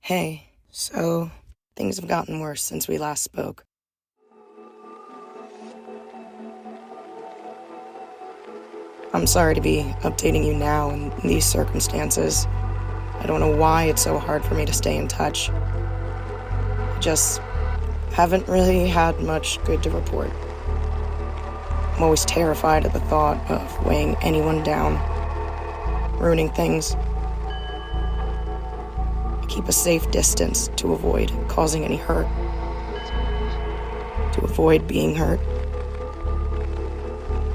Hey, so things have gotten worse since we last spoke. I'm sorry to be updating you now in these circumstances. I don't know why it's so hard for me to stay in touch. I just haven't really had much good to report. I'm always terrified at the thought of weighing anyone down, ruining things. I keep a safe distance to avoid causing any hurt, to avoid being hurt.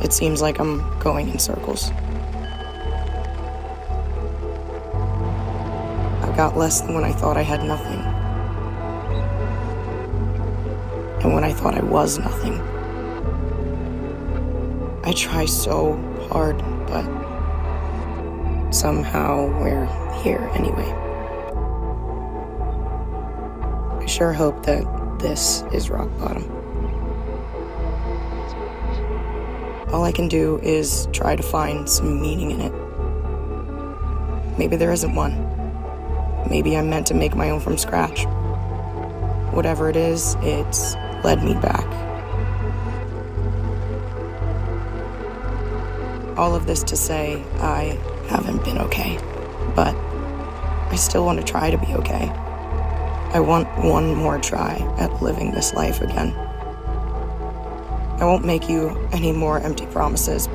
It seems like I'm going in circles. I've got less than when I thought I had nothing. And when I thought I was nothing. I try so hard, but somehow we're here anyway. I sure hope that this is rock bottom. All I can do is try to find some meaning in it. Maybe there isn't one. Maybe I'm meant to make my own from scratch. Whatever it is, it's led me back. All of this to say, I haven't been okay, but I still want to try to be okay. I want one more try at living this life again. I won't make you any more empty promises.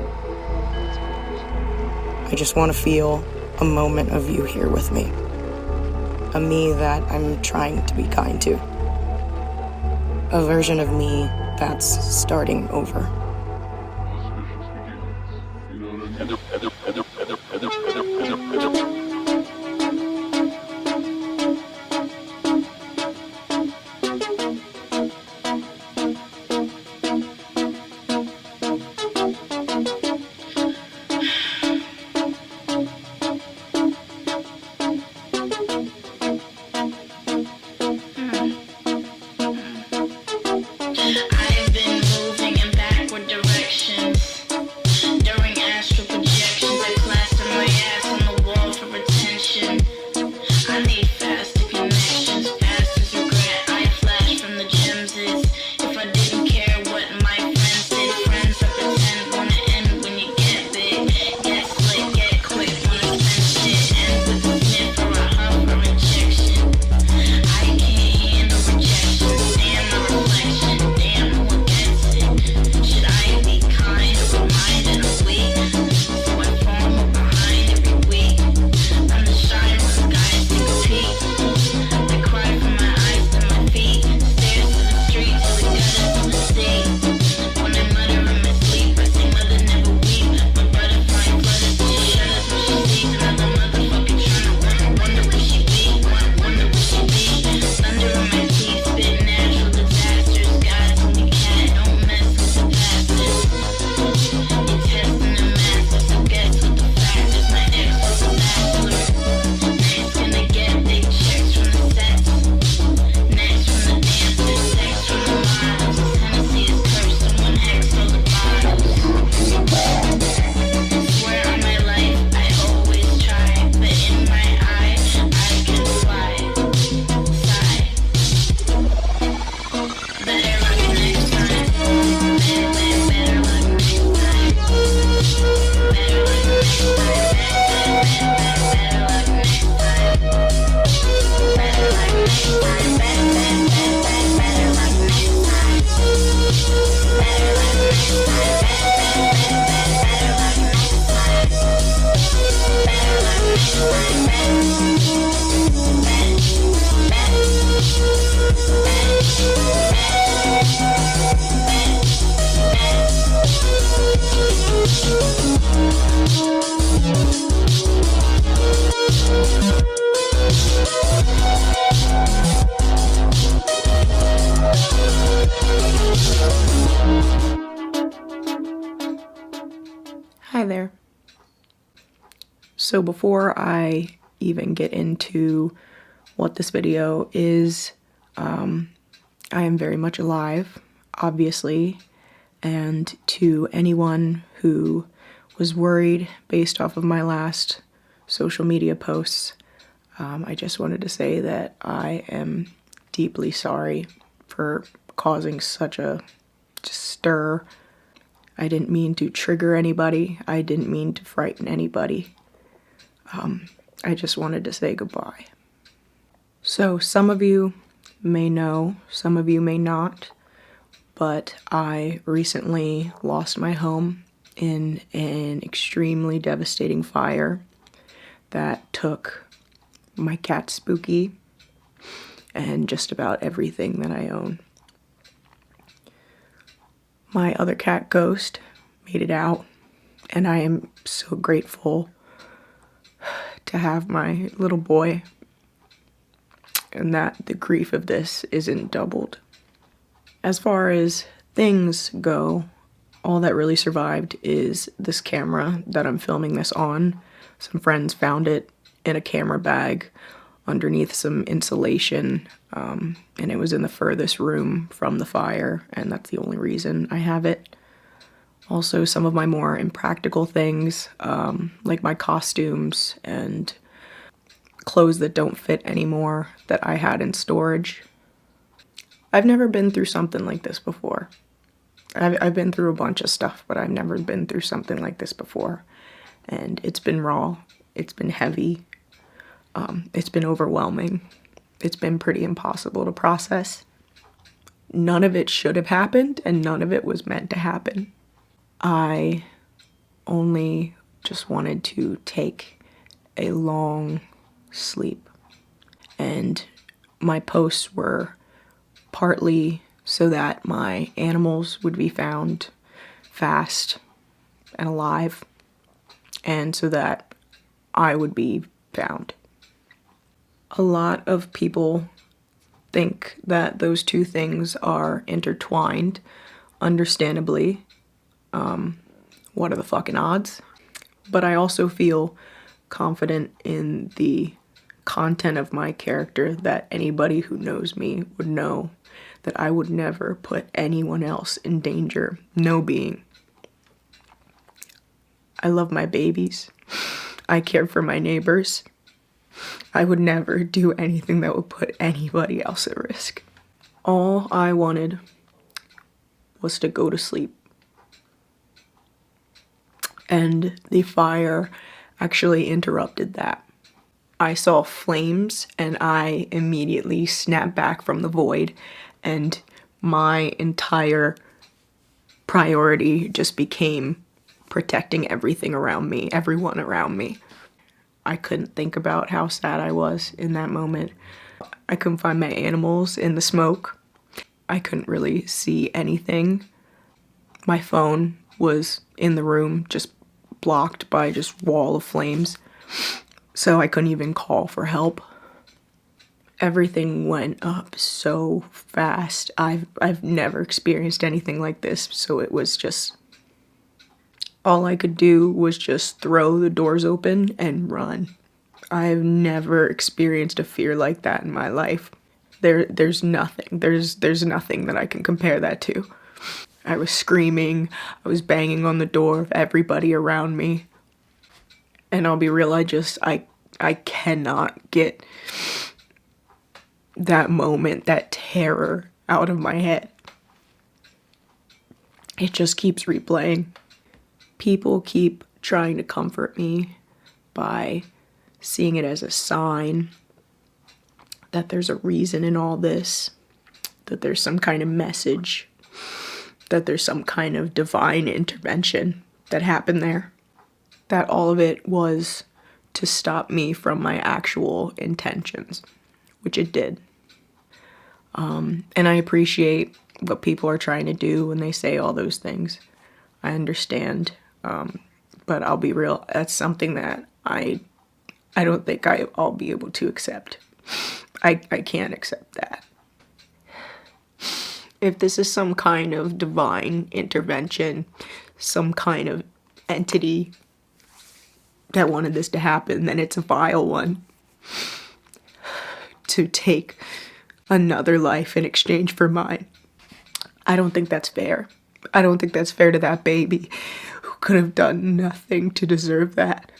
I just want to feel a moment of you here with me. A me that I'm trying to be kind to. A version of me that's starting over. I've been moving in backward directions. During astral projections, I plaster my ass on the wall for attention. I need faster connections, fast as regret. I flash from the gems is if I didn't care what my friends did. Friends I pretend wanna end when you get big. Get slick, get quick, wanna spend shit. End with a sniff or a hug or rejection. I can't handle rejection. Damn the reflection. Damn no one gets it. Should I be kind or reminded of weak? So I form up behind every week. I'm the shine when the guys take a peek. I cry from my eyes to my feet. Stairs to the street till the gutters to the sea. When I mutter in my sleep, I say mother never weep. My butterfly flutters till she shudders when she sees another motherfucking tryna wonder where she be. Wonder where she be. Thunder in my teeth, spit natural disasters. God told me cat, don't mess with the pastors. You're testing the masters, so guess what the fact is. My ex was a bachelor. Next gonna get big checks from the sets. Next from the dancers, sex from the models. Hennessy is cursed and one hex on the bottles. Swear on my life, I always try, but in my eye, I can fly. Sigh. Better luck next time. Better luck next time. Better luck next time. Better luck next time. Better luck next time. Better luck next time. Better luck next time. Better luck next time. Better luck next Hi there. So before I even get into what this video is, I am very much alive, obviously, and to anyone who was worried based off of my last social media posts, I just wanted to say that I am deeply sorry for causing such a stir. I didn't mean to trigger anybody. I didn't mean to frighten anybody. I just wanted to say goodbye. So some of you may know, some of you may not, but I recently lost my home in an extremely devastating fire that took my cat Spooky and just about everything that I own. My other cat Ghost made it out, and I am so grateful to have my little boy, and that the grief of this isn't doubled. As far as things go, all that really survived is this camera that I'm filming this on. Some friends found it in a camera bag underneath some insulation, and it was in the furthest room from the fire, and that's the only reason I have it. Also, some of my more impractical things, like my costumes and clothes that don't fit anymore that I had in storage. I've never been through something like this before. I've been through a bunch of stuff, but I've never been through something like this before. And it's been raw, it's been heavy, it's been overwhelming, it's been pretty impossible to process. None of it should have happened, and none of it was meant to happen. I only just wanted to take a long sleep, and my posts were partly so that my animals would be found fast and alive, and so that I would be found. A lot of people think that those two things are intertwined, understandably. What are the fucking odds? But I also feel confident in the content of my character that anybody who knows me would know that I would never put anyone else in danger, no being. I love my babies. I care for my neighbors. I would never do anything that would put anybody else at risk. All I wanted was to go to sleep. And the fire actually interrupted that. I saw flames and I immediately snapped back from the void, and my entire priority just became protecting everything around me, everyone around me. I couldn't think about how sad I was in that moment. I couldn't find my animals in the smoke. I couldn't really see anything. My phone was in the room, just blocked by just wall of flames, so I couldn't even call for help. Everything went up so fast. I've never experienced anything like this, so it was just, all I could do was just throw the doors open and run. I've never experienced a fear like that in my life. There's nothing. There's nothing that I can compare that to. I was screaming, I was banging on the door of everybody around me. And I'll be real, I cannot get that moment, that terror out of my head. It just keeps replaying. People keep trying to comfort me by seeing it as a sign that there's a reason in all this, that there's some kind of message, that there's some kind of divine intervention that happened there, that all of it was to stop me from my actual intentions, which it did. And I appreciate what people are trying to do when they say all those things. I understand, but I'll be real, that's something that I don't think I'll be able to accept. I can't accept that. If this is some kind of divine intervention, some kind of entity that wanted this to happen, then it's a vile one. To take another life in exchange for mine. I don't think that's fair. I don't think that's fair to that baby who could have done nothing to deserve that.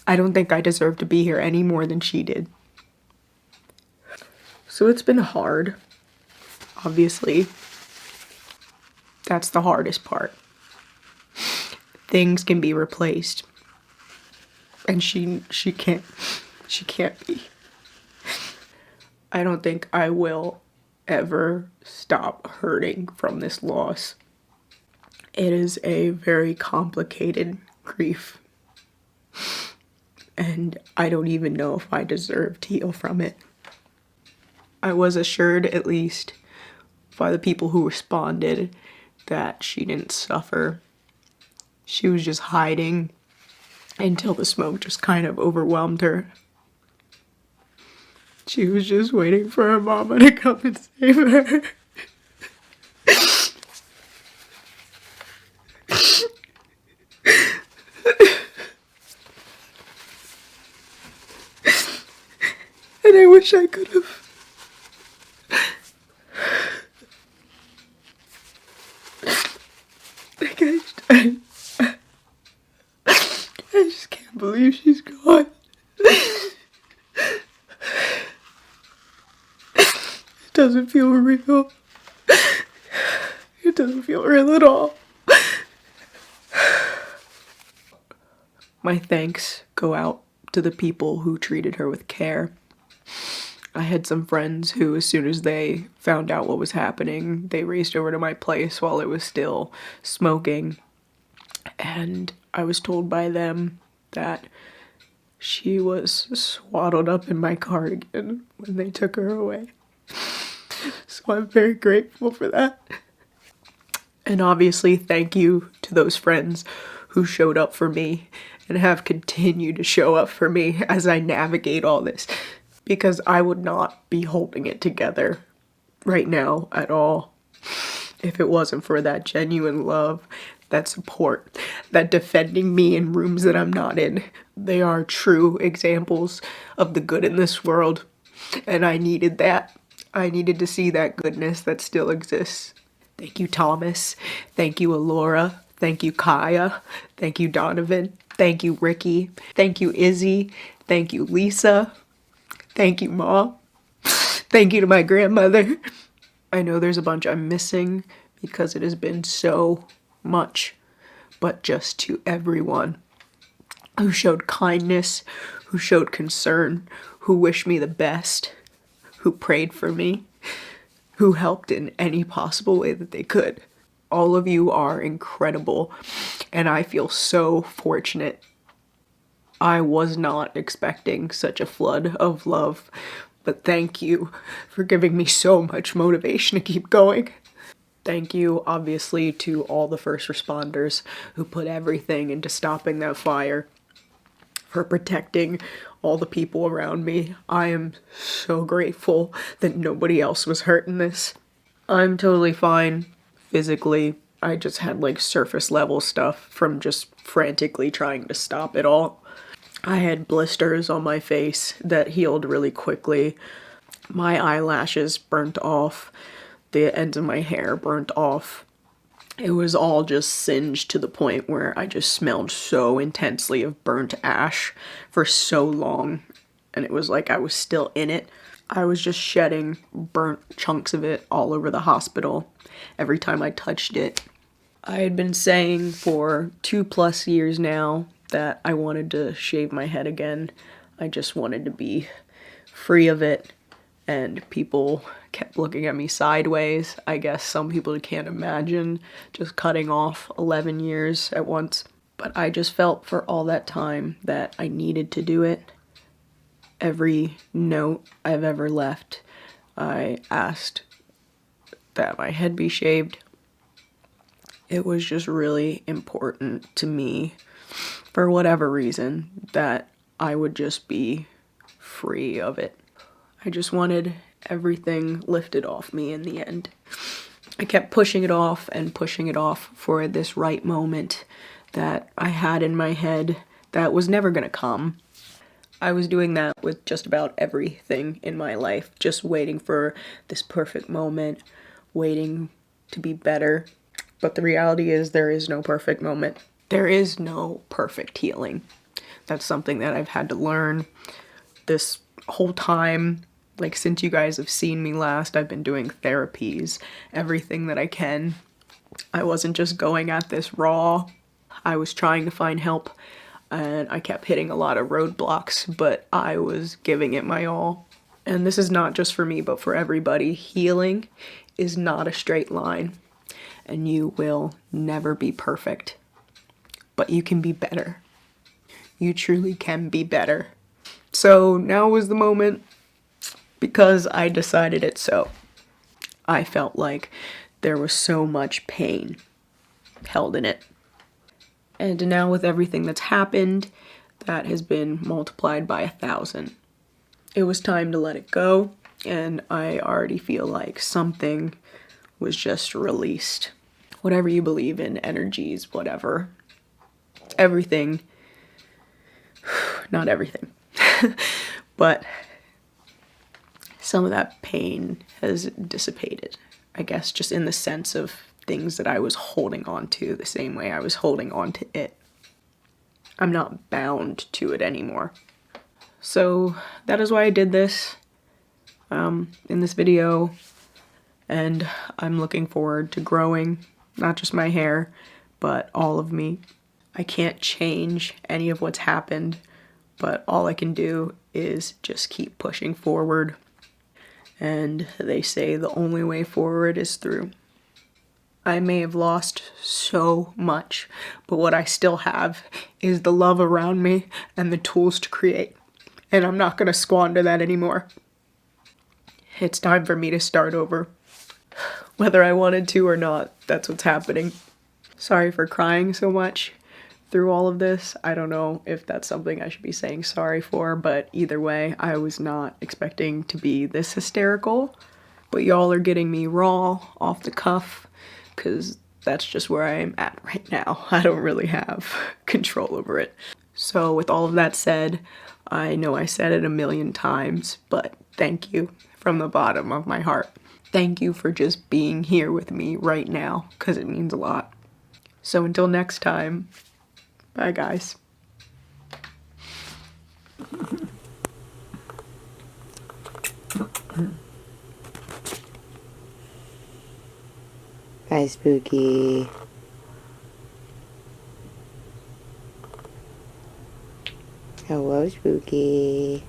I don't think I deserve to be here any more than she did. So it's been hard. Obviously, that's the hardest part. Things can be replaced. And she can't be. I don't think I will ever stop hurting from this loss. It is a very complicated grief. And I don't even know if I deserve to heal from it. I was assured, at least by the people who responded, that she didn't suffer. She was just hiding until the smoke just kind of overwhelmed her. She was just waiting for her mama to come and save her. And I wish I could have. I just can't believe she's gone. It doesn't feel real. It doesn't feel real at all. My thanks go out to the people who treated her with care. I had some friends who, as soon as they found out what was happening, they raced over to my place while it was still smoking. And I was told by them that she was swaddled up in my cardigan when they took her away. So I'm very grateful for that. And obviously, thank you to those friends who showed up for me and have continued to show up for me as I navigate all this. Because I would not be holding it together right now at all if it wasn't for that genuine love, that support, that defending me in rooms that I'm not in. They are true examples of the good in this world, and I needed that. I needed to see that goodness that still exists. Thank you, Thomas. Thank you, Alora. Thank you, Kaya. Thank you, Donovan. Thank you, Ricky. Thank you, Izzy. Thank you, Lisa. Thank you, Mom. Thank you to my grandmother. I know there's a bunch I'm missing because it has been so much, but just to everyone who showed kindness, who showed concern, who wished me the best, who prayed for me, who helped in any possible way that they could. All of you are incredible, and I feel so fortunate. I was not expecting such a flood of love, but thank you for giving me so much motivation to keep going. Thank you, obviously, to all the first responders who put everything into stopping that fire, for protecting all the people around me. I am so grateful that nobody else was hurt in this. I'm totally fine physically. I just had like surface level stuff from just frantically trying to stop it all. I had blisters on my face that healed really quickly. My eyelashes burnt off. The ends of my hair burnt off. It was all just singed to the point where I just smelled so intensely of burnt ash for so long. And it was like I was still in it. I was just shedding burnt chunks of it all over the hospital every time I touched it. I had been saying for 2+ years now that I wanted to shave my head again. I just wanted to be free of it, and people kept looking at me sideways. I guess some people can't imagine just cutting off 11 years at once. But I just felt for all that time that I needed to do it. Every note I've ever left, I asked that my head be shaved. It was just really important to me, for whatever reason, that I would just be free of it. I just wanted everything lifted off me in the end. I kept pushing it off and pushing it off for this right moment that I had in my head that was never gonna come. I was doing that with just about everything in my life, just waiting for this perfect moment, waiting to be better. But the reality is there is no perfect moment. There is no perfect healing. That's something that I've had to learn this whole time. Like, since you guys have seen me last, I've been doing therapies, everything that I can. I wasn't just going at this raw. I was trying to find help, and I kept hitting a lot of roadblocks, but I was giving it my all. And this is not just for me, but for everybody. Healing is not a straight line, and you will never be perfect. But you can be better. You truly can be better. So now was the moment, because I decided it so. I felt like there was so much pain held in it. And now with everything that's happened, that has been multiplied by 1,000. It was time to let it go, and I already feel like something was just released. Whatever you believe in, energies, whatever. Everything. Not everything. But some of that pain has dissipated. I guess just in the sense of things that I was holding on to the same way I was holding on to it. I'm not bound to it anymore. So that is why I did this in this video, and I'm looking forward to growing, not just my hair, but all of me. I can't change any of what's happened, but all I can do is just keep pushing forward. And they say the only way forward is through. I may have lost so much, but what I still have is the love around me and the tools to create. And I'm not going to squander that anymore. It's time for me to start over. Whether I wanted to or not, that's what's happening. Sorry for crying so much through all of this. I don't know if that's something I should be saying sorry for, but either way, I was not expecting to be this hysterical. But y'all are getting me raw, off the cuff, because that's just where I am at right now. I don't really have control over it. So with all of that said, I know I said it a million times, but thank you from the bottom of my heart. Thank you for just being here with me right now, because it means a lot. So until next time, bye guys. Hi, Spooky. Hello, Spooky.